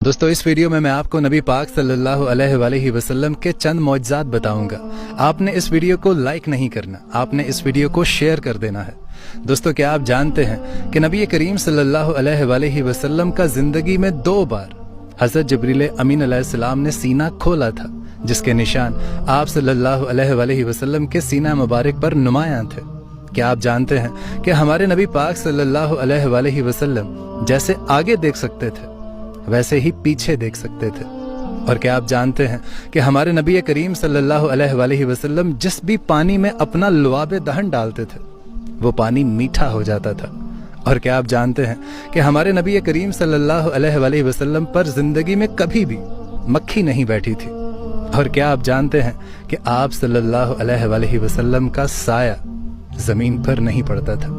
दोस्तों इस वीडियो में मैं आपको नबी पाक सल्लल्लाहु अलैहि वसल्लम के चंद मौजज़ात बताऊंगा। आपने इस वीडियो को लाइक नहीं करना, आपने इस वीडियो को शेयर कर देना है। दोस्तों क्या आप जानते हैं कि नबी करीम सल्लल्लाहु अलैहि वसल्लम का जिंदगी में 2 बार हज़रत जिब्रील अमीन अलैहिस्सलाम ने सीना खोला था, जिसके निशान आप सल्लल्लाहु अलैहि वसल्लम के सीना मुबारक पर नुमायां थे। क्या आप जानते हैं कि हमारे नबी पाक सल्लल्लाहु अलैहि वसल्लम जैसे आगे देख सकते थे वैसे ही पीछे देख सकते थे। और क्या आप जानते हैं कि हमारे नबी करीम सल्लल्लाहु अलैहि वसल्लम जिस भी पानी में अपना लुआब दहन डालते थे वो पानी मीठा हो जाता था। और क्या आप जानते हैं कि हमारे नबी करीम सल्लल्लाहु अलैहि वसल्लम पर जिंदगी में कभी भी मक्खी नहीं बैठी थी। और क्या आप जानते हैं कि आप सल्लल्लाहु अलैहि वसल्लम का साया जमीन पर नहीं पड़ता था।